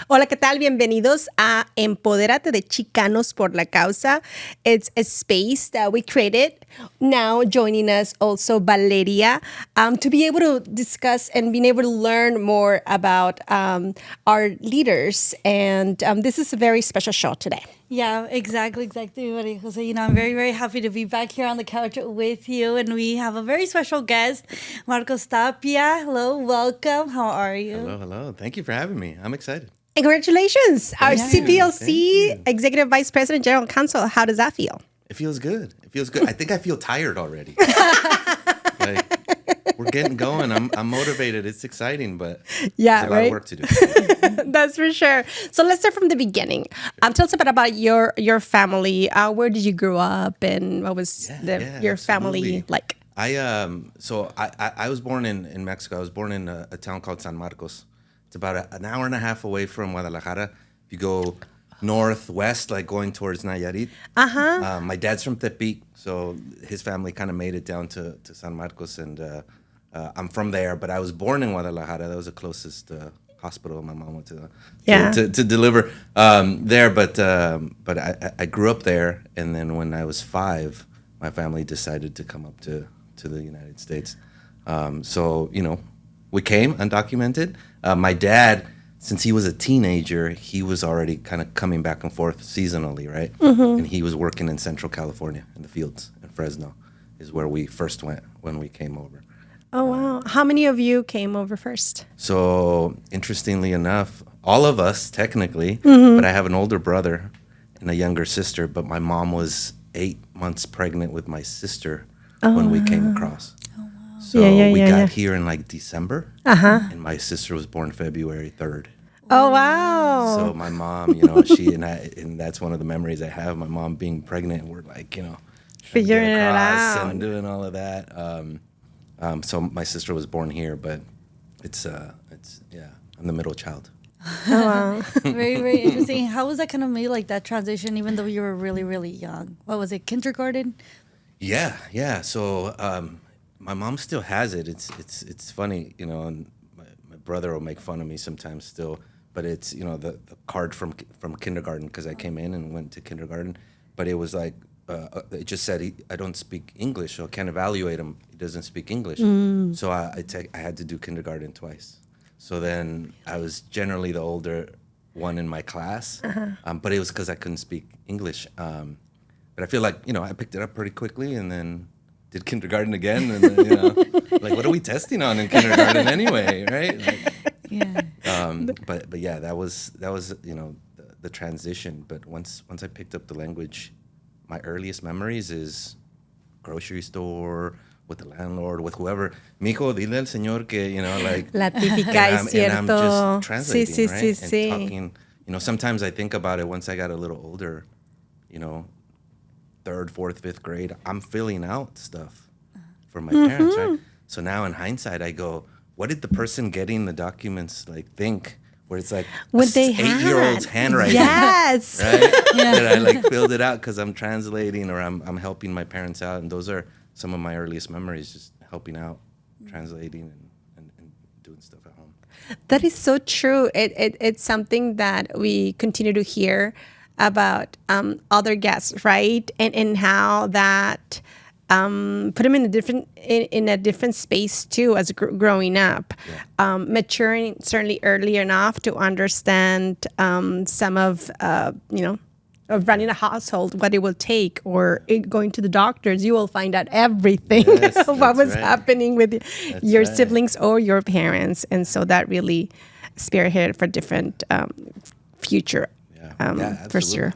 Hola, ¿qué tal? Bienvenidos a Empodérate de Chicanos por la Causa. It's a space that we created. Now joining us also Valeria to be able to discuss and being able to learn more about our leaders. And this is a very special show today. Yeah, exactly, Maria Jose. I'm very, very happy to be back here on the couch with you. And we have a very special guest, Marcos Tapia. Hello, welcome. How are you? Hello. Thank you for having me. I'm excited. And congratulations, our Thank you. Thank CPLC you. Executive Vice President, General Counsel. How does that feel? It feels good. I think I feel tired already. We're getting going. I'm motivated. It's exciting, but Yeah, there's a lot of work to do. That's for sure. So let's start from the beginning. Tell us a bit about your family. Where did you grow up, and what was your family like? I was born in Mexico. I was born in a town called San Marcos. It's about an hour and a half away from Guadalajara. If you go northwest, like going towards Nayarit. My dad's from Tapia, so his family kind of made it down to San Marcos, and I'm from there. But I was born in Guadalajara. That was the closest hospital my mom went to deliver there. But I grew up there, and then when I was 5, my family decided to come up to the United States. We came undocumented. My dad, since he was a teenager, he was already kind of coming back and forth seasonally, right? Mm-hmm. And he was working in Central California in the fields in Fresno is where we first went when we came over. Oh, wow. How many of you came over first? So interestingly enough, all of us technically, but I have an older brother and a younger sister, but my mom was 8 months pregnant with my sister when we came across. So we got here in like December, and my sister was born February 3rd. Oh, wow. So my mom, she and that's one of the memories I have. My mom being pregnant, we're like, figuring it out and doing all of that. So my sister was born here, but it's I'm the middle child. Oh, wow. Very, very interesting. How was that kind of made like that transition, even though you were really, really young? What was it, kindergarten? Yeah. So my mom still has it. It's funny, and my brother will make fun of me sometimes still. But it's the card from kindergarten, because I came in and went to kindergarten. But it was like it just said I don't speak English, so I can't evaluate him. He doesn't speak English. So I had to do kindergarten twice. So then I was generally the older one in my class, but it was because I couldn't speak English. But I feel like I picked it up pretty quickly, and then did kindergarten again, and then, like, what are we testing on in kindergarten anyway, right? But yeah, that was the transition. But once I picked up the language, my earliest memories is grocery store with the landlord, with whoever. Mijo, dile al señor que like. La típica, es cierto. And I'm just translating, right? Sí. And talking. Sometimes I think about it once I got a little older. 3rd, 4th, 5th grade, I'm filling out stuff for my parents, right? So now in hindsight, I go, what did the person getting the documents think? Where it's like what they 8-year-old's handwriting. Yes. Right? That I filled it out because I'm translating or I'm helping my parents out. And those are some of my earliest memories, just helping out, translating and doing stuff at home. That is so true. It's something that we continue to hear about other guests, right? And how that put them in a different space too as growing up, maturing certainly early enough to understand some of of running a household, what it will take, or going to the doctors. You will find out everything what was happening with your siblings or your parents, and so that really spearheaded for different future. For sure.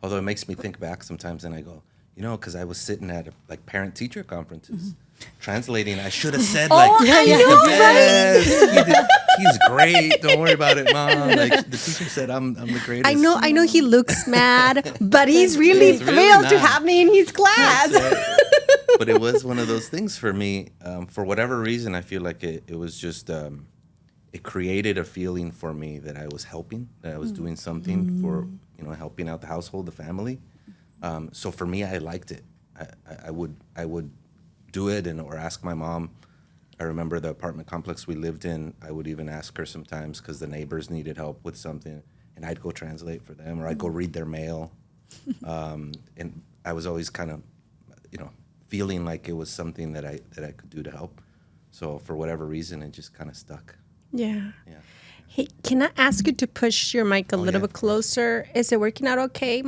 Although it makes me think back sometimes, and I go, because I was sitting at parent-teacher conferences, translating. I should have said he's the best. He's great. Don't worry about it, Mom. Like the teacher said, I'm the greatest. I know. He looks mad, but he's really thrilled to have me in his class. But it was one of those things for me. For whatever reason, I feel like it was just. It created a feeling for me that I was helping, that I was doing something for, helping out the household, the family. So for me, I liked it. I would do it or ask my mom I remember the apartment complex we lived in. I would even ask her sometimes because the neighbors needed help with something, and I'd go translate for them, or I'd go read their mail. And I was always kind of, feeling like it was something that I could do to help. So for whatever reason, it just kind of stuck. Yeah. Yeah. Hey, can I ask you to push your mic a little yeah, bit of course. closer? Is it working out okay?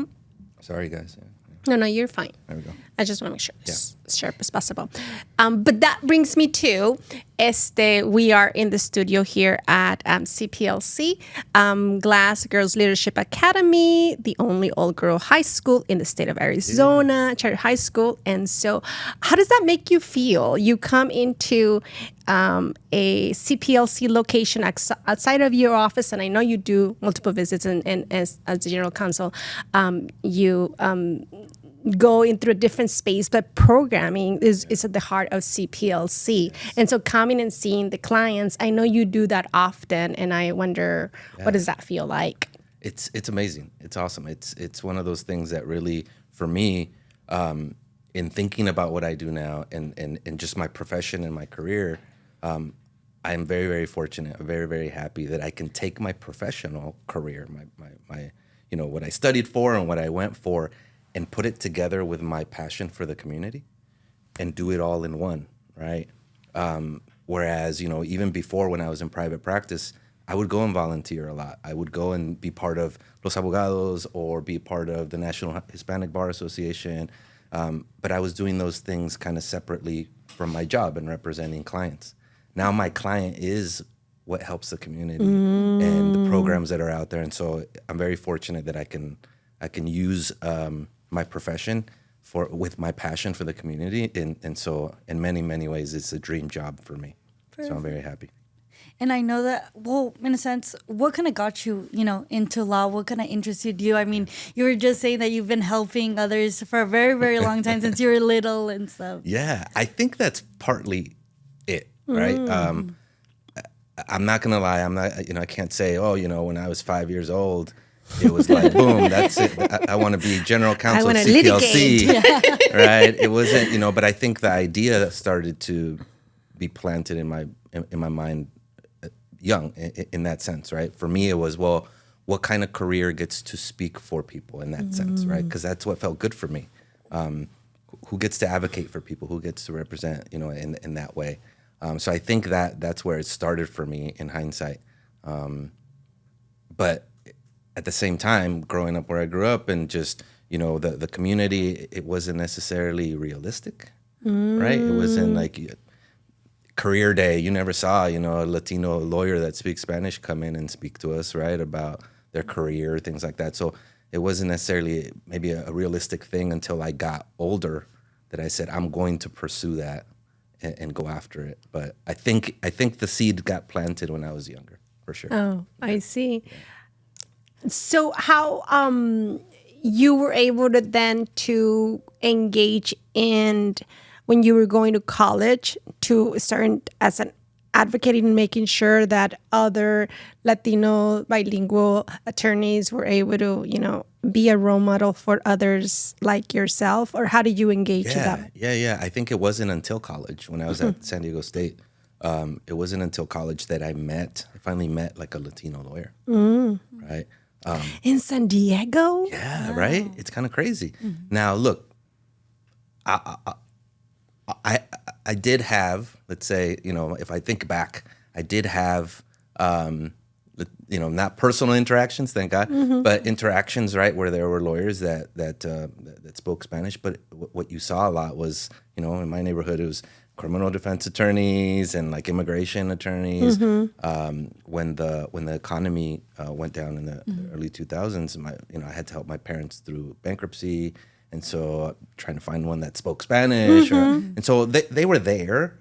Sorry, guys. Yeah. No, no, you're fine. There we go. I just want to make sure Yeah. it's as sharp as possible. But that brings me to we are in the studio here at CPLC, Glass Girls Leadership Academy, the only all-girl high school in the state of Arizona, charter high school. And so how does that make you feel? You come into a CPLC location outside of your office, and I know you do multiple visits, and as the general counsel, you go into a different space, but programming is at the heart of CPLC. Yes. And so coming and seeing the clients, I know you do that often, and I wonder, what does that feel like? It's amazing. It's awesome. It's one of those things that really, for me, in thinking about what I do now and just my profession and my career, I am very, very fortunate. I'm very, very happy that I can take my professional career, my what I studied for and what I went for, and put it together with my passion for the community and do it all in one, right? Whereas, even before when I was in private practice, I would go and volunteer a lot. I would go and be part of Los Abogados or be part of the National Hispanic Bar Association. But I was doing those things kind of separately from my job and representing clients. Now my client is what helps the community and the programs that are out there. And so I'm very fortunate that I can use my profession with my passion for the community, and so in many, many ways it's a dream job for me. Perfect. So I'm very happy. And I know that, well, in a sense, what kind of got you, into law? What kind of interested you? I mean, you were just saying that you've been helping others for a very, very long time since you were little and stuff. Yeah, I think that's partly it, right? I'm not gonna lie. I'm not. I can't say, when I was 5 years old, it was like, boom, that's it. I want to be general counsel of CPLC, right? It wasn't, but I think the idea started to be planted in my mind young in that sense, right? For me, it was, well, what kind of career gets to speak for people in that sense, right? Because that's what felt good for me. Who gets to advocate for people? Who gets to represent, in that way? So I think that's where it started for me in hindsight. But at the same time, growing up where I grew up and just, the community, it wasn't necessarily realistic, right? It wasn't like career day. You never saw, a Latino lawyer that speaks Spanish come in and speak to us, right, about their career, things like that. So it wasn't necessarily maybe a realistic thing until I got older that I said, I'm going to pursue that and go after it. But I think the seed got planted when I was younger, for sure. Oh, I see. Yeah. So how you were able to then to engage in when you were going to college to start as an advocating and making sure that other Latino bilingual attorneys were able to, be a role model for others like yourself? Or how did you engage in that? Yeah. I think it wasn't until college when I was at San Diego State. It wasn't until college that I finally met like a Latino lawyer, right? In San Diego? Yeah, wow. Right? It's kind of crazy. Now, look, I did have, let's say, if I think back, I did have, not personal interactions, thank God, but interactions, right, where there were lawyers that spoke Spanish. But what you saw a lot was, in my neighborhood, it was criminal defense attorneys and like immigration attorneys. When the economy went down in the early 2000s, I had to help my parents through bankruptcy. And so trying to find one that spoke Spanish. And so they were there,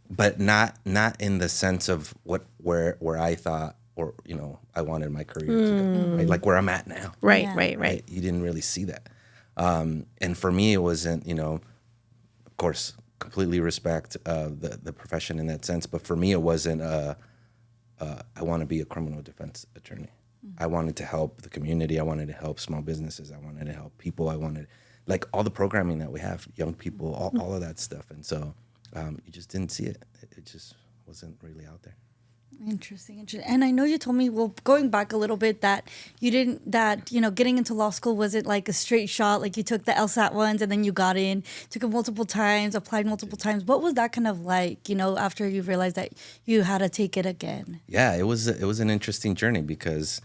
but not in the sense of where I thought or, I wanted my career to go, right? Like where I'm at now. Right. You didn't really see that. And for me, it wasn't, of course, completely respect the profession in that sense. But for me, it wasn't, I want to be a criminal defense attorney. I wanted to help the community. I wanted to help small businesses. I wanted to help people. I wanted, like all the programming that we have, young people, all of that stuff. And so you just didn't see it. It just wasn't really out there. Interesting, interesting. And I know you told me, well, going back a little bit, that you didn't, that, getting into law school wasn't like a straight shot. Like you took the LSAT ones and then you got in, took it multiple times, applied multiple times. What was that kind of like, after you realized that you had to take it again? Yeah, it was an interesting journey because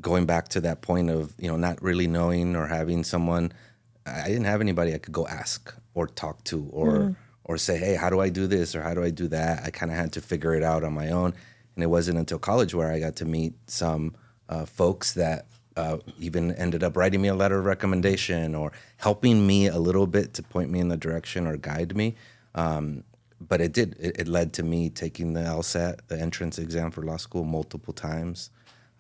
going back to that point of, not really knowing or having someone, I didn't have anybody I could go ask or talk to or say, hey, how do I do this or how do I do that? I kind of had to figure it out on my own. And it wasn't until college where I got to meet some folks that even ended up writing me a letter of recommendation or helping me a little bit to point me in the direction or guide me. But it led to me taking the LSAT, the entrance exam for law school, multiple times,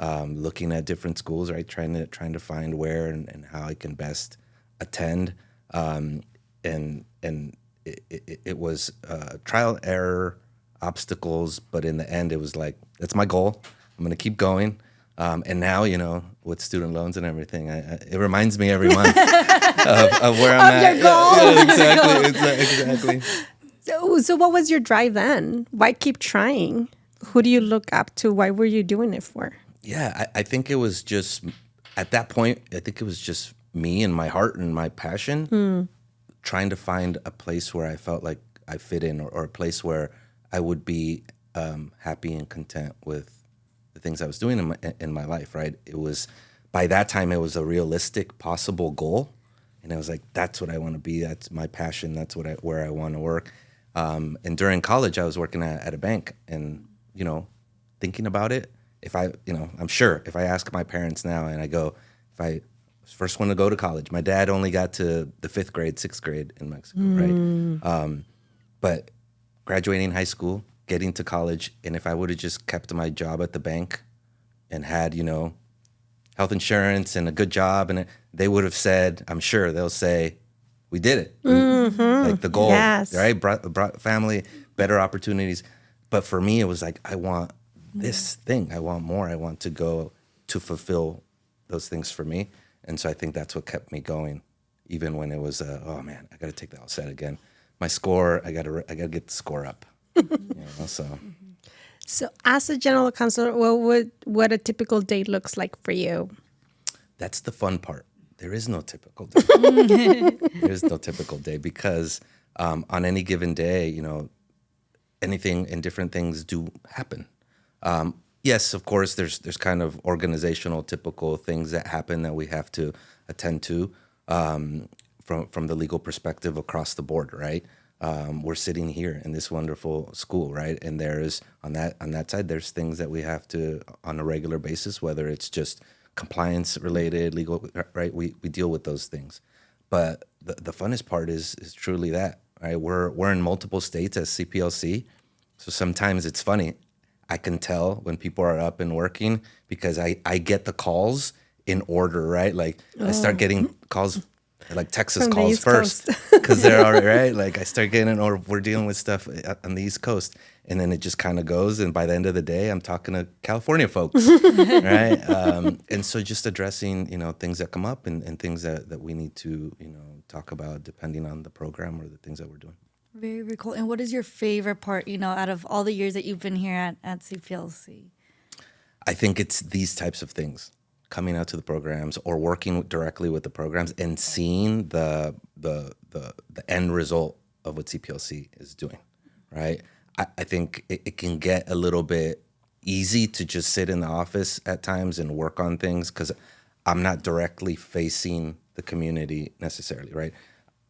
looking at different schools, right, trying to find where and how I can best attend. And it was trial error, obstacles, but in the end, it was like, that's my goal. I'm going to keep going. And now, with student loans and everything, it reminds me every month of where I'm at. Your goal. Yeah, exactly. So what was your drive then? Why keep trying? Who do you look up to? Why were you doing it for? Yeah, I think it was just, at that point, I think it was just me and my heart and my passion trying to find a place where I felt like I fit in or a place where I would be happy and content with the things I was doing in my life, right? It was, by that time, it was a realistic, possible goal. And I was like, that's what I want to be. That's my passion. That's where I want to work. And during college, I was working at a bank and, thinking about it. I'm sure if I ask my parents now and I go, if I was first one to go to college, my dad only got to the 5th grade, 6th grade in Mexico, right? But graduating high school, getting to college, and if I would have just kept my job at the bank and had, health insurance and a good job, and they would have said, I'm sure they'll say, we did it. Like the goal, Yes. right? Brought family, better opportunities. But for me, it was like, I want this thing. I want more. I want to go to fulfill those things for me. And so I think that's what kept me going, even when it was, oh man, I got to take the LSAT again. My score, I got to get the score up. So as a general counsel, what a typical day looks like for you? That's the fun part. There is no typical day. There is no typical day because on any given day, anything and different things do happen. Yes, of course, there's kind of organizational typical things that happen that we have to attend to from the legal perspective across the board, right? We're sitting here in this wonderful school, right? And there's on that side, there's things that we have to on a regular basis, whether it's just compliance related, legal, right? We deal with those things. But the funnest part is truly that, right? We're in multiple states as CPLC. So sometimes it's funny. I can tell when people are up and working because I get the calls in order, right? Like I start getting calls like Texas From the calls East first because they're already right. Like I start getting, or we're dealing with stuff on the East Coast, and then it just kind of goes. And by the end of the day, I'm talking to California folks, right? And so just addressing, things that come up and things that we need to, talk about depending on the program or the things that we're doing. Very, very cool. And what is your favorite part, out of all the years that you've been here at CPLC? I think it's these types of things, coming out to the programs or working directly with the programs and seeing the end result of what CPLC is doing, right? I think it can get a little bit easy to just sit in the office at times and work on things because I'm not directly facing the community necessarily, right?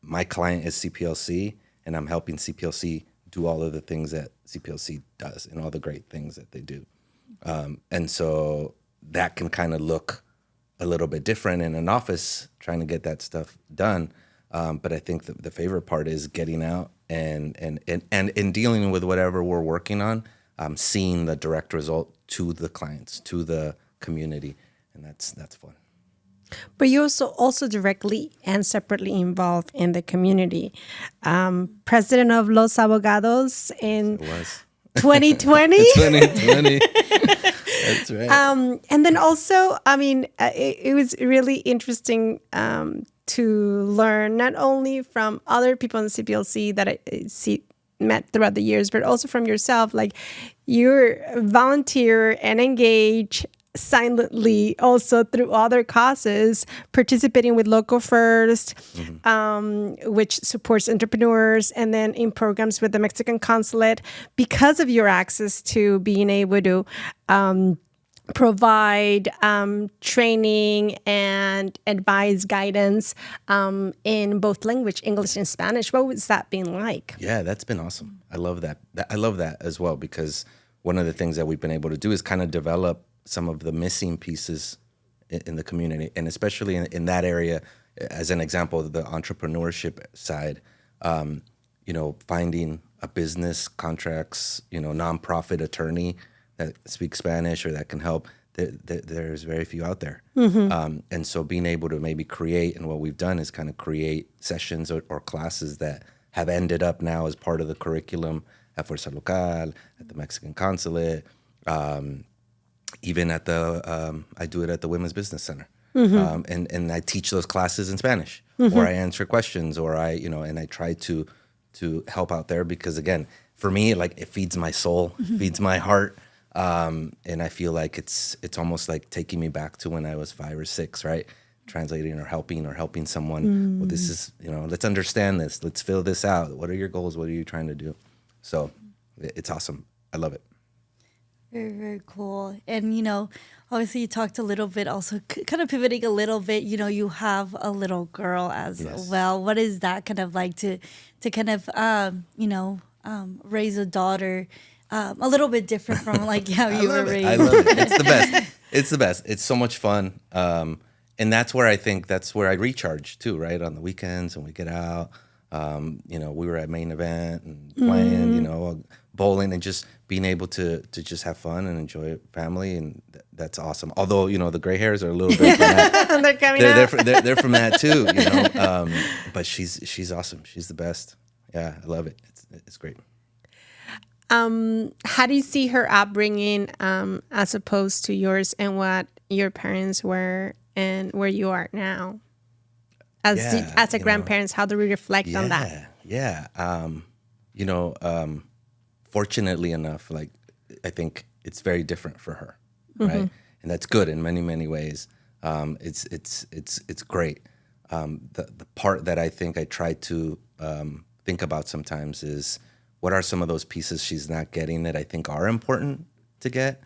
My client is CPLC, and I'm helping CPLC do all of the things that CPLC does and all the great things that they do. And so that can kind of look a little bit different in an office trying to get that stuff done. But I think the favorite part is getting out and in dealing with whatever we're working on, seeing the direct result to the clients, to the community. And that's fun. But you're also directly and separately involved in the community. President of Los Abogados in It was 2020. 2020. That's right. And then also, it was really interesting to learn not only from other people in CPLC that met throughout the years, but also from yourself. Like, you're volunteer and engage silently also through other causes, participating with Local First, which supports entrepreneurs, and then in programs with the Mexican consulate, because of your access to being able to provide training and advice, guidance in both language, English and Spanish. What was that been like? Yeah, that's been awesome. I love that. I love that as well, because one of the things that we've been able to do is kind of develop some of the missing pieces in the community, and especially in that area. As an example, the entrepreneurship side, finding a business contracts, nonprofit attorney that speaks Spanish or that can help. There's very few out there. And so being able to maybe create, and what we've done is kind of create sessions or classes that have ended up now as part of the curriculum at Fuerza Local, at the Mexican consulate, even at I do it at the Women's Business Center. And I teach those classes in Spanish, or I answer questions, or and I try to help out there, because again, for me, like, it feeds my soul, feeds my heart. And I feel like it's almost like taking me back to when I was 5 or 6, right? Translating or helping someone. Well, this is, let's understand this. Let's fill this out. What are your goals? What are you trying to do? So it's awesome. I love it. Very, very cool. And, obviously you talked a little bit also, kind of pivoting a little bit, you have a little girl as well. What is that kind of like to kind of, raise a daughter a little bit different from like how you were raised? I love it. It's the best. It's the best. It's so much fun. And that's where I recharge too, right? On the weekends when we get out. We were at Main Event and playing, bowling, and just being able to just have fun and enjoy family, and that's awesome. Although, the gray hairs are a little bit from that. They're coming out. They're from that too, but she's awesome. She's the best. Yeah, I love it. It's great. How do you see her upbringing as opposed to yours, and what your parents were and where you are now? As a grandparents, how do we reflect on that? Yeah. Fortunately enough, like, I think it's very different for her, right? And that's good in many, many ways. It's great. The part that I think I try to think about sometimes is, what are some of those pieces she's not getting that I think are important to get?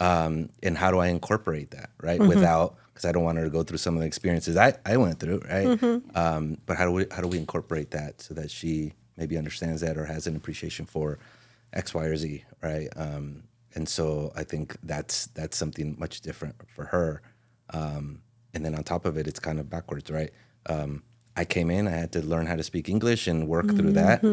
And how do I incorporate that, right? Without, because I don't want her to go through some of the experiences I went through, right? But how do we incorporate that so that she maybe understands that or has an appreciation for X, Y, or Z, right? And so I think that's something much different for her. And then on top of it, it's kind of backwards, right? I came in, I had to learn how to speak English and work through that.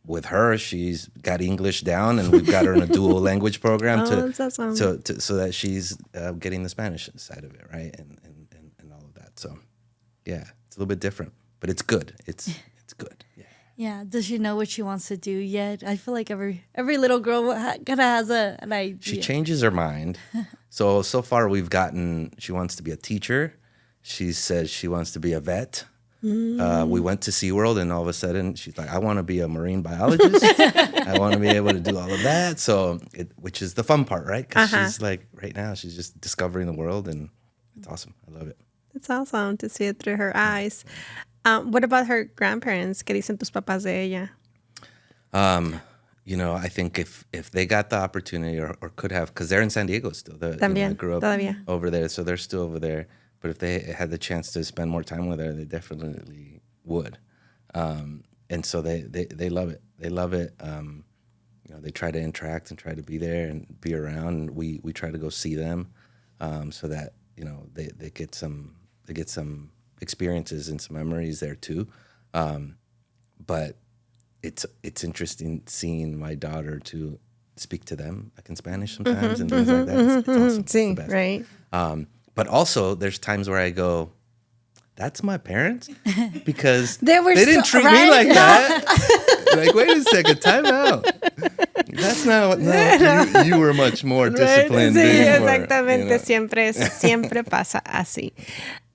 With her, she's got English down, and we've got her in a dual language program That's awesome. so that she's getting the Spanish side of it, right? And all of that. So, yeah, it's a little bit different, but it's good. It's good. Yeah. Yeah. Does she know what she wants to do yet? I feel like every little girl kind of has an idea. She changes her mind. So far we've gotten, she wants to be a teacher. She says she wants to be a vet. We went to SeaWorld, and all of a sudden she's like, I want to be a marine biologist. I want to be able to do all of that. So, which is the fun part, right? Because she's like, right now, she's just discovering the world, and it's awesome. I love it. It's awesome to see it through her eyes. What about her grandparents? ¿Qué dicen tus papás de ella? I think if they got the opportunity or could have, because they're in San Diego still. I grew up over there, so they're still over there. But if they had the chance to spend more time with her, they definitely would. And so they love it. They love it. They try to interact and try to be there and be around. And we try to go see them, so that they get some experiences and some memories there too. But it's interesting seeing my daughter to speak to them like in Spanish sometimes and things like that. It's awesome. It's the best. Right. But also, there's times where I go, that's my parents? Because They didn't treat me like that. Like, wait a second, time out. That's not, no, you were much more disciplined. Sí, than you were, exactamente. Siempre pasa así.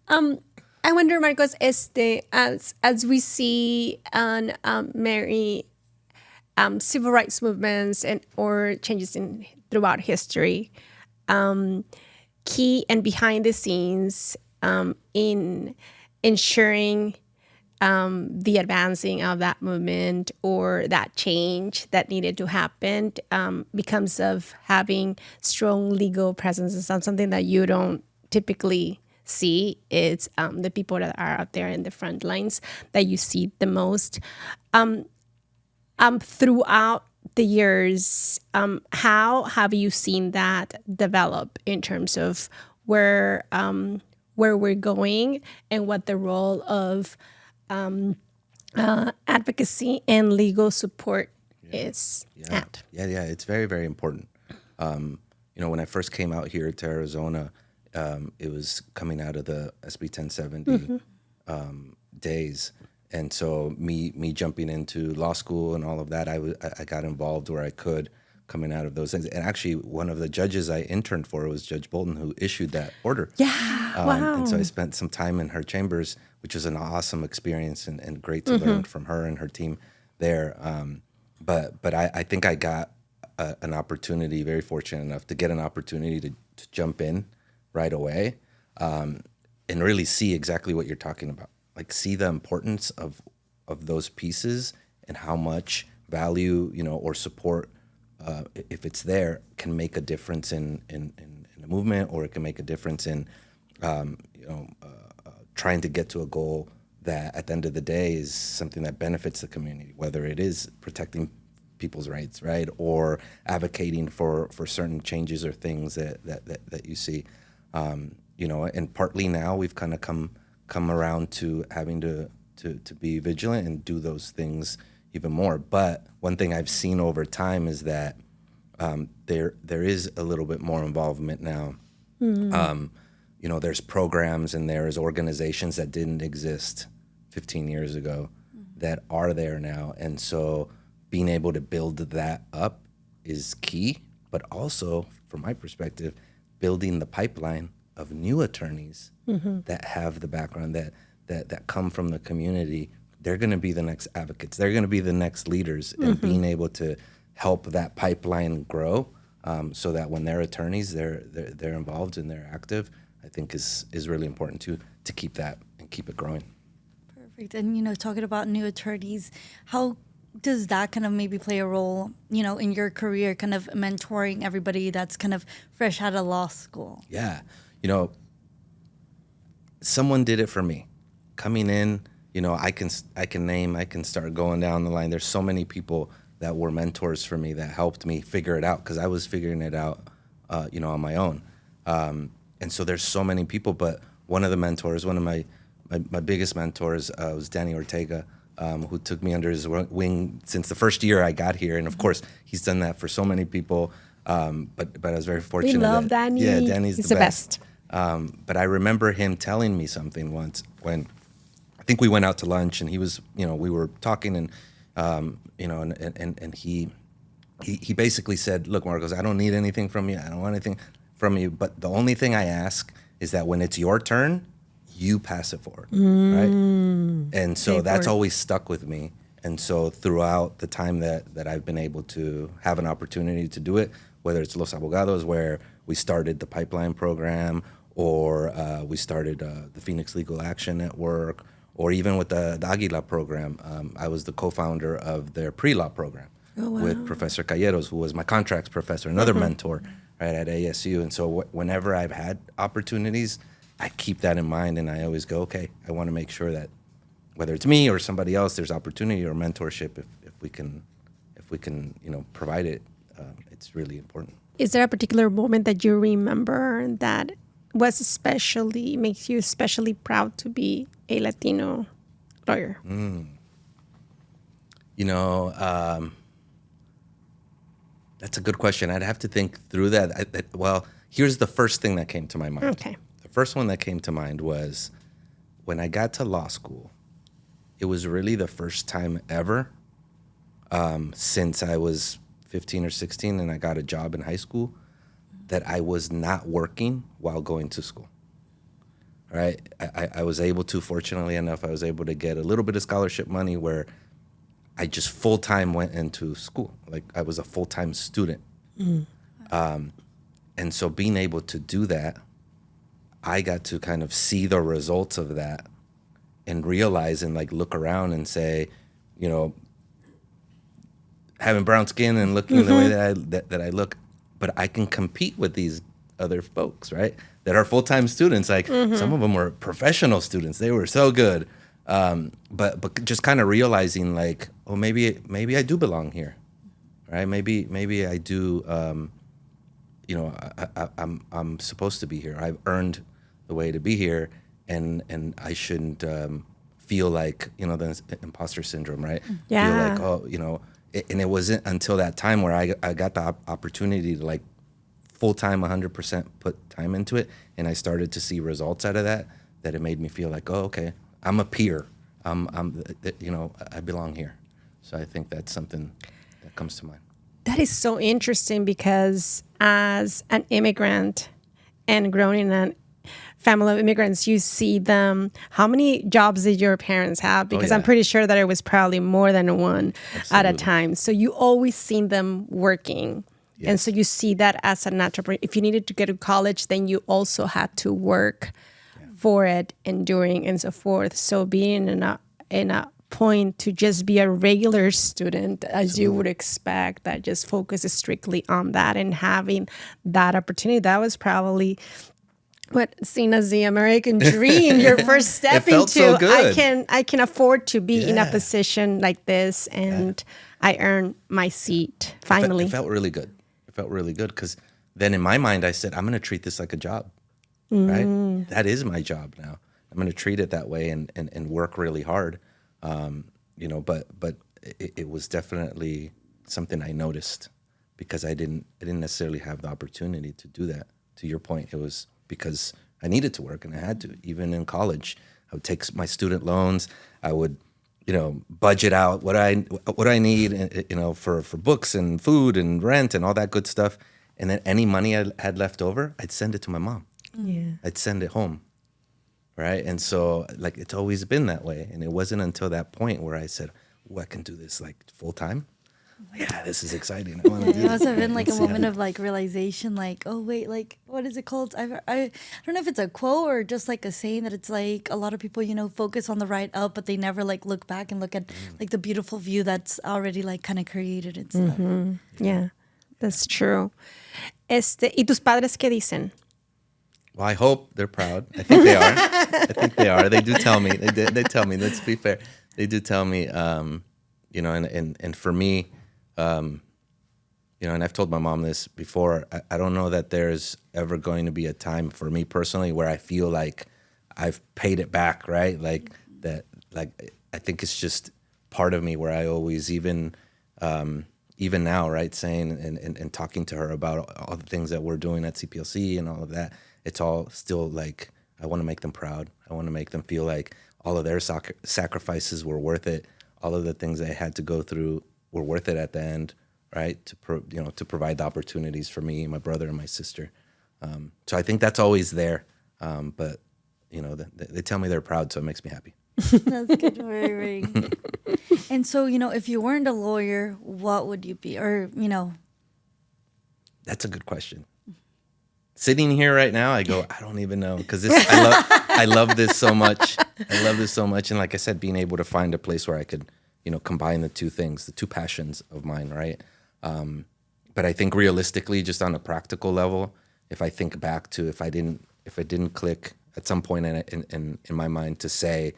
I wonder, Marcos, as we see on Mary, civil rights movements and or changes in throughout history, key and behind the scenes in ensuring the advancing of that movement or that change that needed to happen becomes of having strong legal presence. It's not something that you don't typically see. It's the people that are out there in the front lines that you see the most. Throughout the years, how have you seen that develop in terms of where we're going and what the role of advocacy and legal support is at? Yeah. It's very, very important. When I first came out here to Arizona, it was coming out of the SB 1070 days. And so me jumping into law school and all of that, I got involved where I could coming out of those things. And actually, one of the judges I interned for was Judge Bolton, who issued that order. Yeah, wow. And so I spent some time in her chambers, which was an awesome experience and great to learn from her and her team there. But I think I got an opportunity, very fortunate enough to get an opportunity to jump in right away and really see exactly what you're talking about. Like see the importance of those pieces and how much value, or support, if it's there, can make a difference in the movement, or it can make a difference in, trying to get to a goal that at the end of the day is something that benefits the community, whether it is protecting people's rights, right, or advocating for certain changes or things that you see, and partly now we've kind of come around to having to be vigilant and do those things even more. But one thing I've seen over time is that there is a little bit more involvement now. There's programs and there's organizations that didn't exist 15 years ago that are there now. And so being able to build that up is key, but also, from my perspective, building the pipeline of new attorneys that have the background that come from the community. They're going to be the next advocates. They're going to be the next leaders, and being able to help that pipeline grow, so that when they're attorneys, they're involved and they're active, I think is really important to keep that and keep it growing. Perfect. And talking about new attorneys, how does that kind of maybe play a role, in your career, kind of mentoring everybody that's kind of fresh out of law school? Yeah. Someone did it for me. Coming in, I can start going down the line. There's so many people that were mentors for me that helped me figure it out, because I was figuring it out, on my own. And so there's so many people, but one of the mentors, one of my biggest mentors, was Danny Ortega, who took me under his wing since the first year I got here. And of course, he's done that for so many people. But I was very fortunate. We love Danny. Yeah, Danny's He's the best. But I remember him telling me something once when I think we went out to lunch, and he was, we were talking, and and he basically said, "Look, Marcos, I don't need anything from you. I don't want anything from you. But the only thing I ask is that when it's your turn, you pass it forward, right?" And so that's always stuck with me. And so throughout the time that I've been able to have an opportunity to do it, whether it's Los Abogados, where we started the pipeline program, or we started the Phoenix Legal Action Network, or even with the Aguila program, I was the co-founder of their pre-law program with Professor Calleros, who was my contracts professor, another mentor, right, at ASU. And so whenever I've had opportunities, I keep that in mind, and I always go, okay, I want to make sure that whether it's me or somebody else, there's opportunity or mentorship if we can provide it. It's really important. Is there a particular moment that you remember that makes you especially proud to be a Latino lawyer? That's a good question. I'd have to think through that. Well, here's the first thing that came to my mind. Okay. The first one that came to mind was when I got to law school. It was really the first time ever since I was 15 or 16 and I got a job in high school that I was not working while going to school. All right. I was able to, fortunately enough, I was able to get a little bit of scholarship money where I just full-time went into school. Like I was a full-time student. And so being able to do that, I got to kind of see the results of that and realize and like look around and say, you know, having brown skin and looking the way that I look, but I can compete with these other folks, right? That are full-time students. Like some of them were professional students. They were so good. But just kind of realizing like, oh, maybe I do belong here, right? Maybe I do, you know, I'm supposed to be here. I've earned the way to be here, and I shouldn't feel like, you know, the imposter syndrome, right? Yeah. Feel like, oh, you know, and it wasn't until that time where I got the opportunity to like full-time 100% put time into it, and I started to see results out of that it made me feel like, oh, okay, I'm a peer. You know, I belong here. So I think that's something that comes to mind. That is so interesting because as an immigrant and growing in a family of immigrants, you see them. How many jobs did your parents have? Because I'm pretty sure that it was probably more than one at a time. So you always seen them working. Yes. And so you see that as an entrepreneur. If you needed to get to college, then you also had to work for it, enduring and so forth. So being in a point to just be a regular student, as you would expect, that just focuses strictly on that and having that opportunity, that was probably what seen as the American dream, your first step into. So good. I can afford to be in a position like this, and I earn my seat finally. It felt really good. It felt really good because then in my mind I said, I'm going to treat this like a job, right? That is my job now. I'm going to treat it that way and work really hard. You know, but it was definitely something I noticed because I didn't necessarily have the opportunity to do that. To your point, it was because I needed to work and I had to. Even in college, I would take my student loans. I would, you know, budget out what I need, you know, for books and food and rent and all that good stuff. And then any money I had left over, I'd send it to my mom. Yeah, I'd send it home. Right. And so like it's always been that way. And it wasn't until that point where I said, oh, I can do this like full time. Yeah, this is exciting. I want to do It must this. have been like a moment of like realization, like, oh wait, like what is it called? I don't know if it's a quote or just like a saying that it's like a lot of people, you know, focus on the right up, but they never like look back and look at like the beautiful view that's already like kind of created and stuff. Yeah, that's true. ¿Y tus padres qué dicen? Well, I hope they're proud. I think they are. I think they are. They do tell me. They tell me. Let's be fair. They do tell me. You know, and for me, you know, and I've told my mom this before. I don't know that there's ever going to be a time for me personally where I feel like I've paid it back. Right? Like that. Like I think it's just part of me where I always even now, right, saying and talking to her about all the things that we're doing at CPLC and all of that. It's all still like, I want to make them proud. I want to make them feel like all of their sacrifices were worth it. All of the things they had to go through were worth it at the end, right? To provide the opportunities for me, my brother, and my sister. So I think that's always there. But, you know, they tell me they're proud, so it makes me happy. That's good. Very, very good. And so, you know, if you weren't a lawyer, what would you be? Or, you know. That's a good question. Sitting here right now, I go, I don't even know, because I love this so much. I love this so much, and like I said, being able to find a place where I could, you know, combine the two things, the two passions of mine, right? But I think realistically, just on a practical level, if I think back to if it didn't click at some point in my mind to say,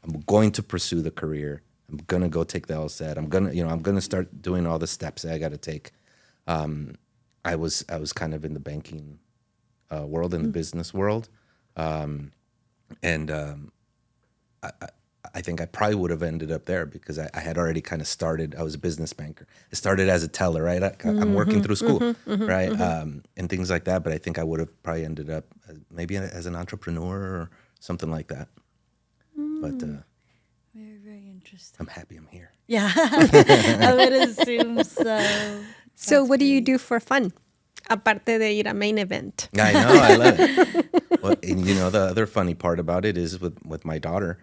I'm going to pursue the career, I'm gonna go take the LSAT, I'm gonna start doing all the steps that I got to take. I was kind of in the banking world, in the business world. I think I probably would have ended up there because I had already kind of started. I was a business banker. I started as a teller, right? I'm working through school, right? And things like that. But I think I would have probably ended up maybe as an entrepreneur or something like that. But Very, very interesting. I'm happy I'm here. Yeah, I would assume so. So what do you do for fun? Aparte de ir a main event. I know, I love it. Well, and you know, the other funny part about it is with my daughter,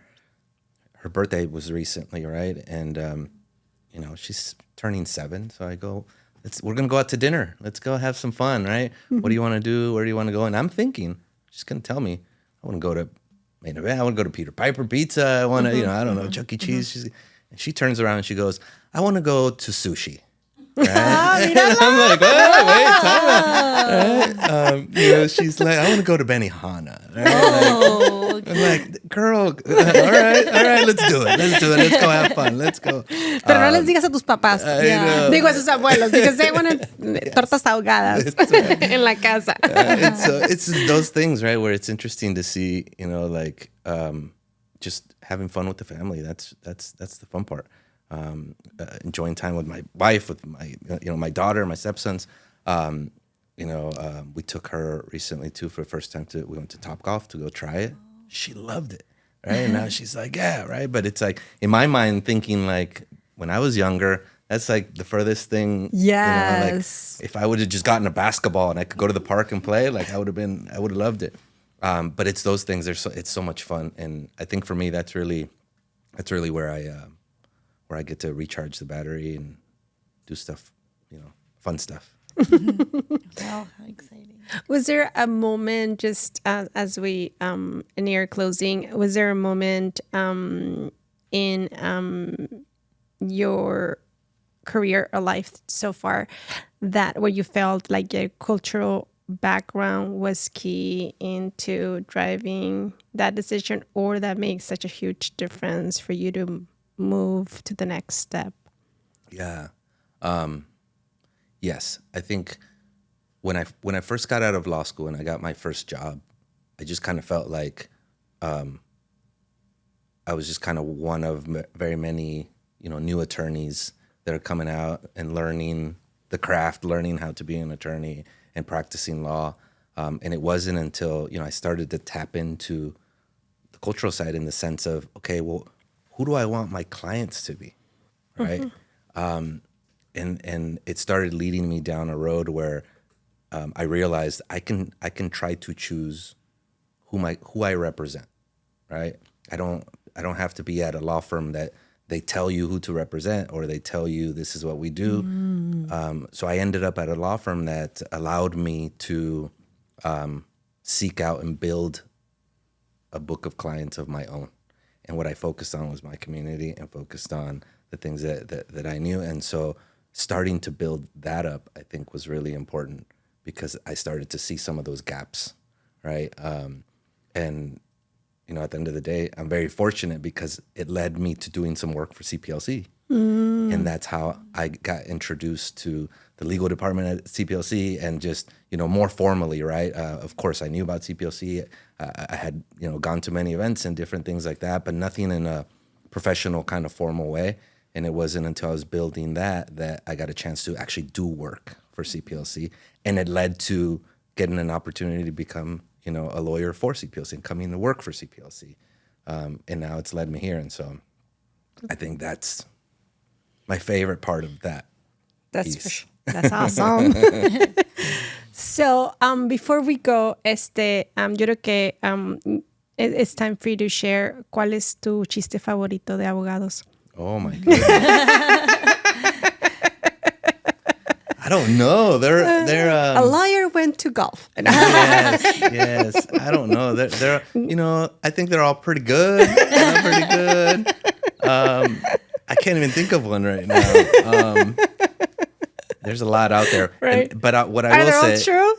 her birthday was recently, right? And she's turning 7. So I go, we're going to go out to dinner. Let's go have some fun, right? What do you want to do? Where do you want to go? And I'm thinking, she's going to tell me, I want to go to Main Event. I want to go to Peter Piper Pizza. I want to, I don't know, Chuck E. Cheese. And she turns around and she goes, I want to go to sushi. Right? I'm like, oh, wait, time out. Right? She's like, I want to go to Benihana. Right? I'm like, girl, all right, let's do it. Let's go have fun. Let's go. Pero no les digas a tus papás. Digo a sus abuelos, because they want tortas ahogadas en la casa. It's those things, right, where it's interesting to see, just having fun with the family. That's the fun part. Enjoying time with my wife, with my my daughter, my stepsons. We took her recently too for the first time we went to Topgolf to go try it. She loved it, right? And now she's like, yeah, right. But it's like in my mind thinking like when I was younger, that's like the furthest thing. Yes. If I would have just gotten a basketball and I could go to the park and play, like I would have loved it. But it's those things. It's so much fun, and I think for me that's really where I get to recharge the battery and do stuff, fun stuff. Wow, how exciting. Was there a moment, just as we near closing, was there a moment in your career or life so far that where you felt like your cultural background was key into driving that decision, or that makes such a huge difference for you to move to the next step? Yeah. Yes. I think when I first got out of law school and I got my first job, I just kind of felt like I was just kind of one of very many, new attorneys that are coming out and learning the craft, learning how to be an attorney and practicing law. And it wasn't until, I started to tap into the cultural side in the sense of, okay, well, who do I want my clients to be, right? And it started leading me down a road where I realized I can try to choose who I represent, right? I don't have to be at a law firm that they tell you who to represent or they tell you this is what we do. So I ended up at a law firm that allowed me to seek out and build a book of clients of my own. And what I focused on was my community and focused on the things that I knew. And so starting to build that up, I think, was really important because I started to see some of those gaps, right? And, at the end of the day, I'm very fortunate because it led me to doing some work for CPLC. And that's how I got introduced to the legal department at CPLC and just, more formally, right? Of course, I knew about CPLC. I had, gone to many events and different things like that, but nothing in a professional kind of formal way. And it wasn't until I was building that I got a chance to actually do work for CPLC. And it led to getting an opportunity to become, a lawyer for CPLC and coming to work for CPLC. And now it's led me here. And so I think that's my favorite part of that. That's piece. for sure. That's awesome. So before we go, yo creo que it's time for you to share cuál es tu chiste favorito de abogados. Oh my goodness. I don't know. They're a lawyer went to golf. yes. I don't know. They're I think they're all pretty good. I can't even think of one right now. There's a lot out there. Right. But what I will say, true?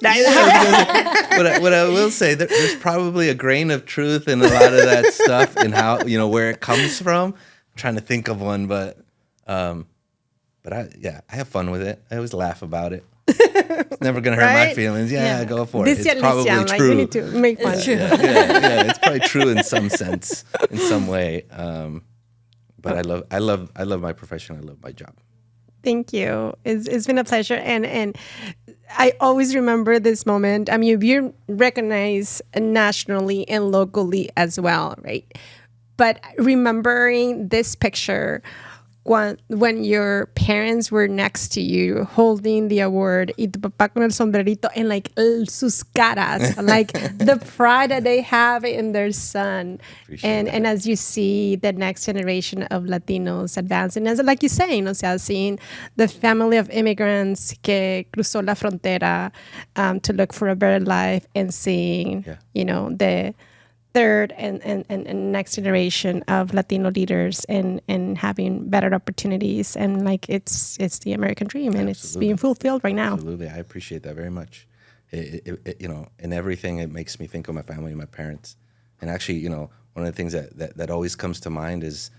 what I will say, there's probably a grain of truth in a lot of that stuff and how where it comes from. I'm trying to think of one, but I have fun with it. I always laugh about it. It's never gonna hurt my feelings. Yeah, go for it. It's probably Alicia, true. We need to make fun. Yeah. It's probably true in some sense, in some way. But I love my profession. I love my job. Thank you. It's been a pleasure, and I always remember this moment. I mean, you're recognized nationally and locally as well, right? But remembering this picture when your parents were next to you holding the award y tu papá con el sombrerito and like sus caras, like the pride that they have in their son. And as you see the next generation of Latinos advancing, as like you're saying, o sea, seeing the family of immigrants que cruzó la frontera to look for a better life and seeing, you know, the third and next generation of Latino leaders and having better opportunities, and like it's the American dream and it's being fulfilled right now. Absolutely, I appreciate that very much. You know, in everything, it makes me think of my family and my parents. And actually, you know, one of the things that always comes to mind is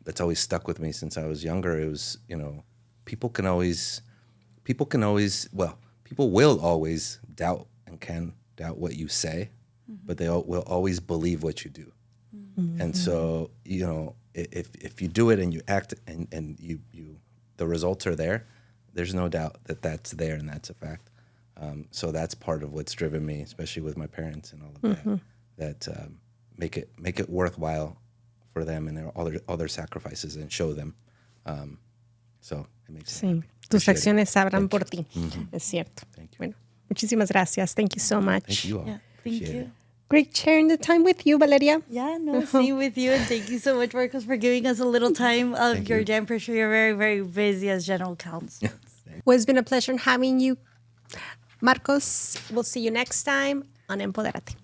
that's always stuck with me since I was younger. It was, you know, people will always doubt and can doubt what you say, but they will always believe what you do. And so, you know, if you do it and you act and you the results are there, there's no doubt that that's there and that's a fact. So that's part of what's driven me, especially with my parents and all of that. That make it worthwhile for them and all their sacrifices, and show them. So it makes me happy. Tus Appreciate it. acciones sabrán Thank por you. ti. Es cierto. Thank you. Bueno, muchísimas gracias. Thank you so much. Thank you all. Yeah, thank Appreciate you. it. Great sharing the time with you, Valeria. Yeah, no, same with you. And thank you so much, Marcos, for giving us a little time of Thank your you. day. I'm pretty sure you're very, very busy as general counsel. Well, it's been a pleasure having you, Marcos. We'll see you next time on Empoderate.